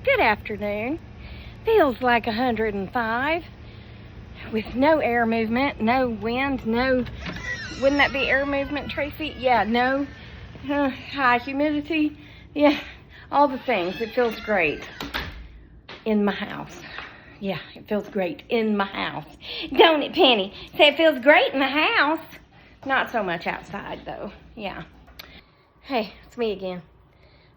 Good afternoon. Feels like 105 with no air movement, no wind, no, wouldn't that be air movement, Tracy? Yeah, no high humidity. Yeah, all the things. It feels great in my house. Yeah, it feels great in my house. Don't it, Penny? Say it feels great in the house. Not so much outside, though. Yeah. Hey, it's me again.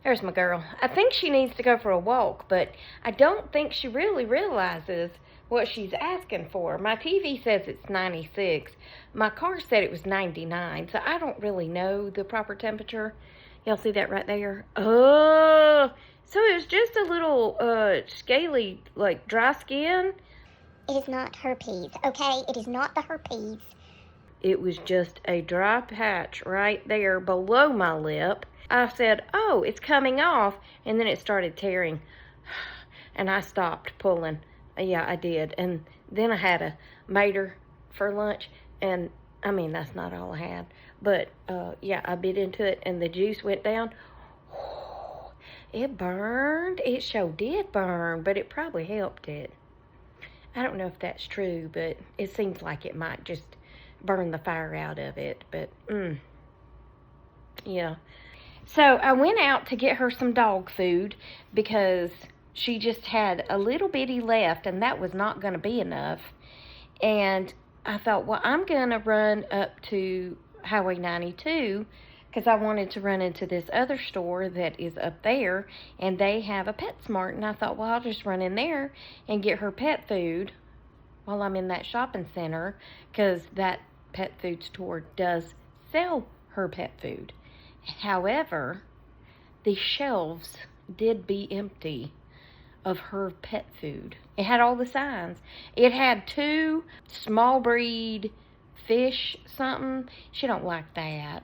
There's my girl. I think she needs to go for a walk, but I don't think she really realizes what she's asking for. My TV says it's 96. My car said it was 99, so I don't really know the proper temperature. Y'all see that right there? Oh, so it was just a little scaly, like dry skin. It is not herpes, okay? It is not the herpes. It was just a dry patch right there below my lip. I said, oh, it's coming off, and then it started tearing, and I stopped pulling. Yeah, I did, and then I had a mater for lunch, and, I mean, that's not all I had, but, yeah, I bit into it, and the juice went down. It burned. It sure did burn, but it probably helped it. I don't know if that's true, but it seems like it might just burn the fire out of it, but, yeah. So I went out to get her some dog food because she just had a little bitty left, and that was not going to be enough. And I thought, well, I'm going to run up to Highway 92 because I wanted to run into this other store that is up there, and they have a PetSmart. And I thought, well, I'll just run in there and get her pet food while I'm in that shopping center, because that pet food store does sell her pet food. However, the shelves did be empty of her pet food. It had all the signs. It had 2 small breed fish something. She don't like that.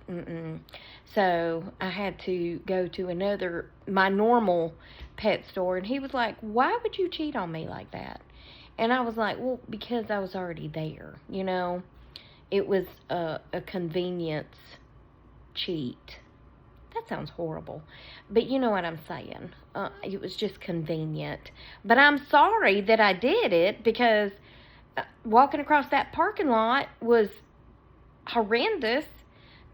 So I had to go to my normal pet store, and he was like, why would you cheat on me like that? And I was like, well, because I was already there, you know. It was a convenience cheat. That sounds horrible, but you know what I'm saying. It was just convenient. But I'm sorry that I did it, because walking across that parking lot was horrendous.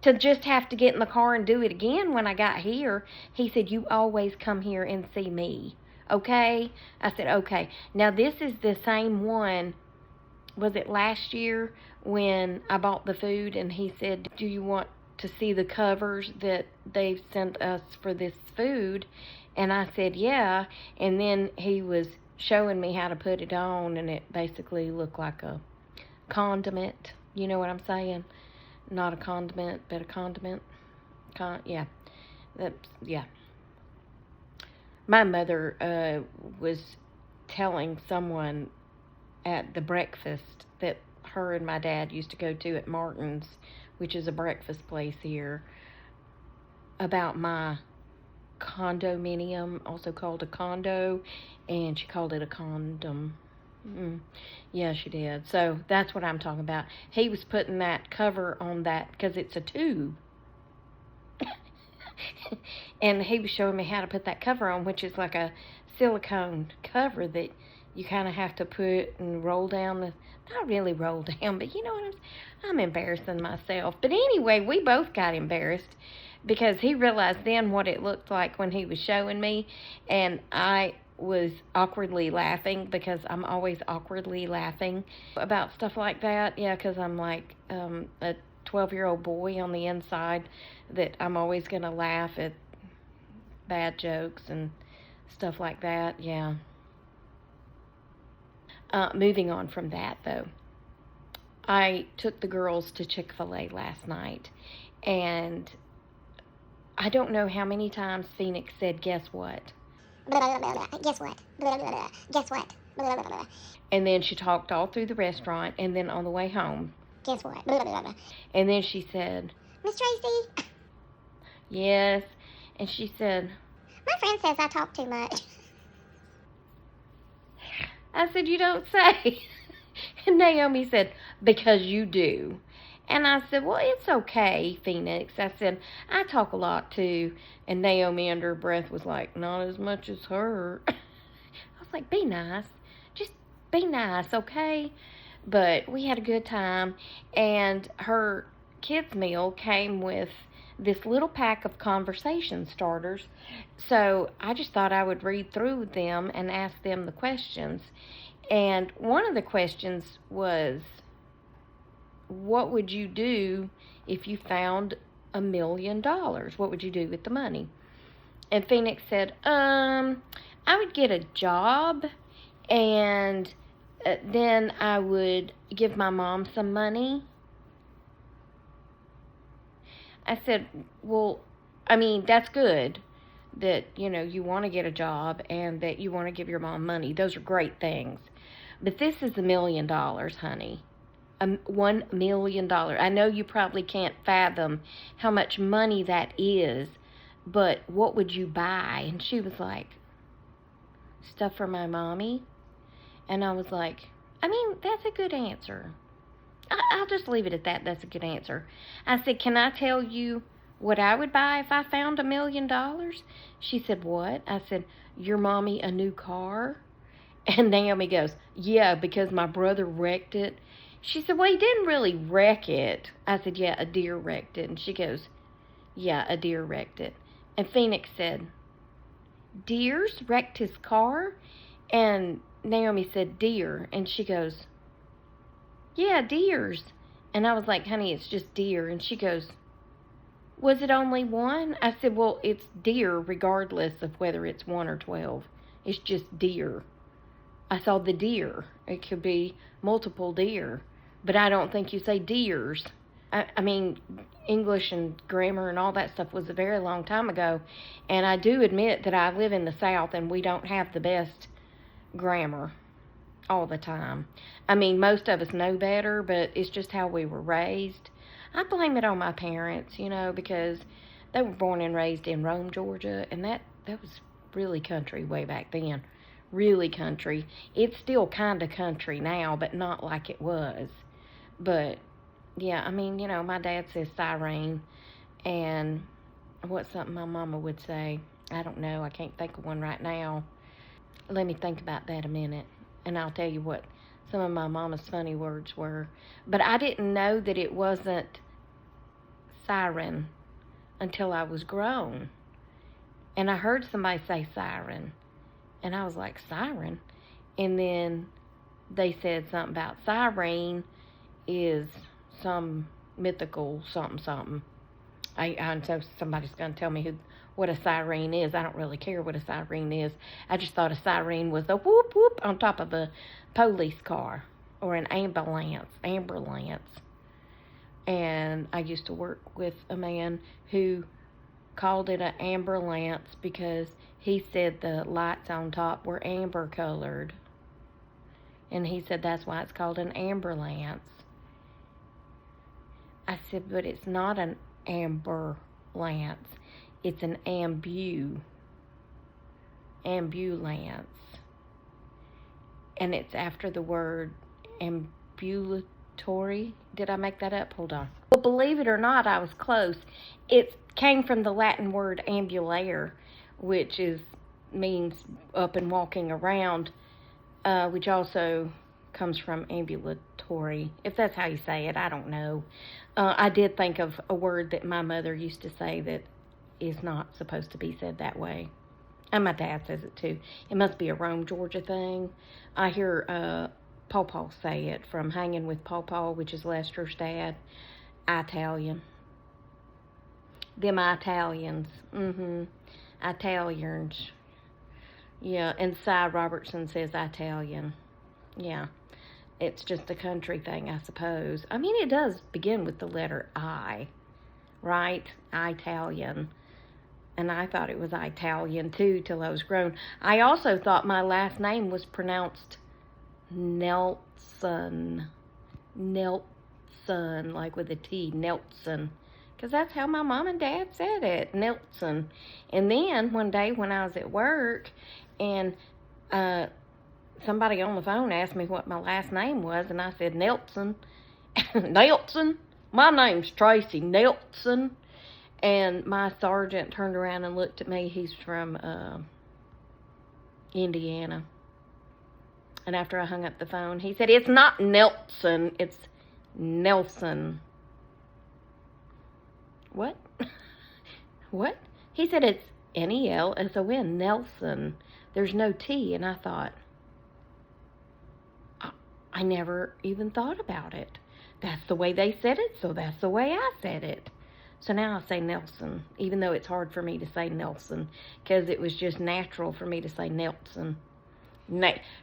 To just have to get in the car and do it again when I got here. He said, you always come here and see me, okay? I said, okay. Now, this is the same one, was it last year when I bought the food, and he said, do you want to see the covers that they've sent us for this food? And I said, yeah. And then he was showing me how to put it on, and it basically looked like a condiment. You know what I'm saying? Not a condiment, but a condiment. Yeah. Yeah. My mother was telling someone at the breakfast that her and my dad used to go to at Martin's, which is a breakfast place here, about my condominium, also called a condo, and she called it a condom. Yeah, she did. So that's what I'm talking about. He was putting that cover on that because it's a tube. And he was showing me how to put that cover on, which is like a silicone cover that you kind of have to put and roll down not really roll down, but you know what I'm embarrassing myself. But anyway, we both got embarrassed because he realized then what it looked like when he was showing me, and I was awkwardly laughing because I'm always awkwardly laughing about stuff like that. Yeah, because I'm like a 12-year-old boy on the inside, that I'm always going to laugh at bad jokes and stuff like that. Yeah. Moving on from that, though, I took the girls to Chick-fil-A last night, and I don't know how many times Phoenix said, guess what? Guess what? Guess what? And then she talked all through the restaurant, and then on the way home, guess what? And then she said, Miss Tracy? Yes. And she said, my friend says I talk too much. I said, you don't say. And Naomi said, because you do. And I said, well, it's okay, Phoenix. I said, I talk a lot too. And Naomi under her breath was like, not as much as her. like, be nice. Just be nice, okay? But we had a good time, and her kids' meal came with this little pack of conversation starters. So I just thought I would read through them and ask them the questions. And one of the questions was, what would you do if you found $1 million? What would you do with the money? And Phoenix said, I would get a job, and then I would give my mom some money. I said, well, I mean, that's good that, you want to get a job and that you want to give your mom money. Those are great things. But this is $1 million, honey. $1 million. I know you probably can't fathom how much money that is, but what would you buy? And she was like, stuff for my mommy. And I was like, I mean, that's a good answer. I'll just leave it at that. That's a good answer. I said, can I tell you what I would buy if I found $1 million? She said, what? I said, your mommy a new car? And Naomi goes, yeah, because my brother wrecked it. She said, well, he didn't really wreck it. I said, yeah, a deer wrecked it. And she goes, yeah, a deer wrecked it. And Phoenix said, deers wrecked his car? And Naomi said, deer. And she goes, yeah, deers. And I was like, honey, it's just deer. And she goes, was it only one? I said, well, it's deer regardless of whether it's 1 or 12. It's just deer. I saw the deer. It could be multiple deer. But I don't think you say deers. I mean, English and grammar and all that stuff was a very long time ago. And I do admit that I live in the South and we don't have the best grammar all the time. I mean, most of us know better, but it's just how we were raised. I blame it on my parents, because they were born and raised in Rome, Georgia, and that was really country way back then. Really country. It's still kind of country now, but not like it was. But, yeah, I mean, my dad says siren, and what's something my mama would say? I don't know. I can't think of one right now. Let me think about that a minute, and I'll tell you what some of my mama's funny words were. But I didn't know that it wasn't siren until I was grown. And I heard somebody say siren. And I was like, siren? And then they said something about siren is some mythical something. And so somebody's going to tell me what a siren is. I don't really care what a siren is. I just thought a siren was a whoop whoop on top of a police car or an ambulance. And I used to work with a man who called it an ambulance because he said the lights on top were amber colored. And he said that's why it's called an ambulance. I said, but it's not an ambulance. It's an ambulance. And it's after the word ambulatory. Did I make that up? Hold on. Well, believe it or not, I was close. It came from the Latin word ambulator, which means up and walking around, which also comes from ambulatory. If that's how you say it, I don't know. I did think of a word that my mother used to say that is not supposed to be said that way. And my dad says it too. It must be a Rome, Georgia thing. I hear Pawpaw say it from Hanging with Pawpaw, which is Lester's dad. Italian. Them Italians. Italians. Yeah, and Cy Robertson says Italian. Yeah. It's just a country thing, I suppose. I mean, it does begin with the letter I, right? Italian. And I thought it was Italian, too, till I was grown. I also thought my last name was pronounced Nelson. Nelson, like with a T, Nelson. Because that's how my mom and dad said it, Nelson. And then one day when I was at work and somebody on the phone asked me what my last name was, and I said Nelson. Nelson? My name's Tracy Nelson. And my sergeant turned around and looked at me. He's from Indiana. And after I hung up the phone, he said, it's not Nelson, it's Nelson. What? What? He said it's Nelson, Nelson. There's no T. And I thought, I never even thought about it. That's the way they said it, so that's the way I said it. So now I say Nelson, even though it's hard for me to say Nelson, because it was just natural for me to say Nelson.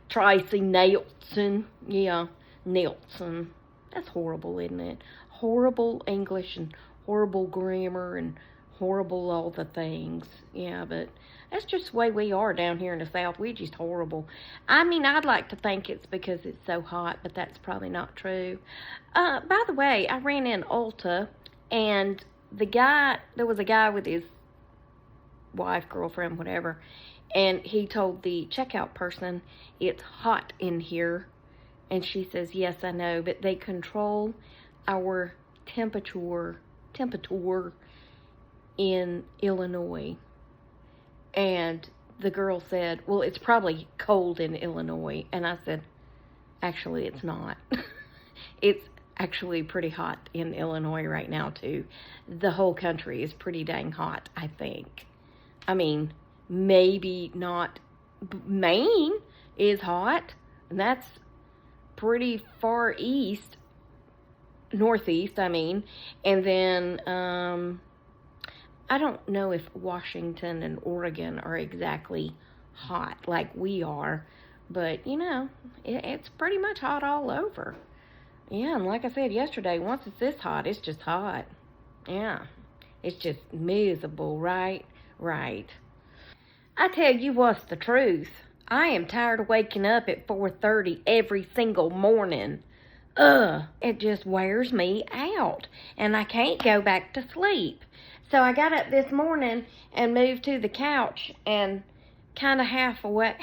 Tracy Nelson. Yeah, Nelson. That's horrible, isn't it? Horrible English and horrible grammar and horrible all the things. Yeah, but that's just the way we are down here in the South. We're just horrible. I mean, I'd like to think it's because it's so hot, but that's probably not true. By the way, I ran in Ulta, and there was a guy with his wife, girlfriend, whatever, and he told the checkout person, it's hot in here. And she says, yes, I know, but they control our temperature in Illinois. And the girl said, well, it's probably cold in Illinois. And I said, actually, it's not. It's actually pretty hot in Illinois right now, too. The whole country is pretty dang hot, I think. I mean, maybe not. Maine is hot, and that's pretty far east, northeast, I mean. And then, I don't know if Washington and Oregon are exactly hot like we are, but, you know, it's pretty much hot all over. Yeah, and like I said yesterday, once it's this hot, it's just hot. Yeah, it's just miserable, right? Right. I tell you what's the truth. I am tired of waking up at 4:30 every single morning. It just wears me out, and I can't go back to sleep. So I got up this morning and moved to the couch and kind of half away,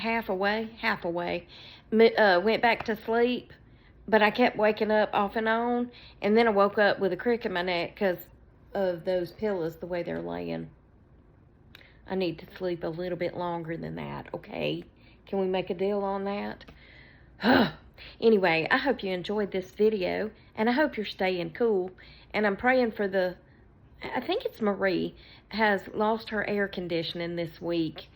went back to sleep. But I kept waking up off and on, and then I woke up with a crick in my neck because of those pillows, the way they're laying. I need to sleep a little bit longer than that, okay? Can we make a deal on that? Anyway, I hope you enjoyed this video, and I hope you're staying cool. And I'm praying for I think it's Marie, has lost her air conditioning this week,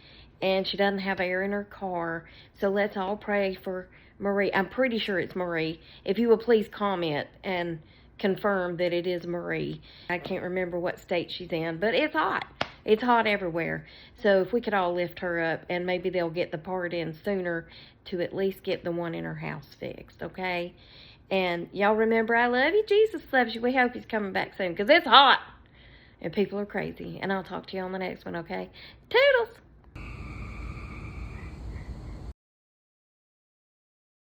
and she doesn't have air in her car. So let's all pray for Marie. I'm pretty sure it's Marie. If you will please comment and confirm that it is Marie. I can't remember what state she's in, but it's hot. It's hot everywhere. So if we could all lift her up, and maybe they'll get the part in sooner to at least get the one in her house fixed, okay? And y'all remember, I love you. Jesus loves you. We hope he's coming back soon, because it's hot and people are crazy. And I'll talk to you on the next one, okay? Toodles!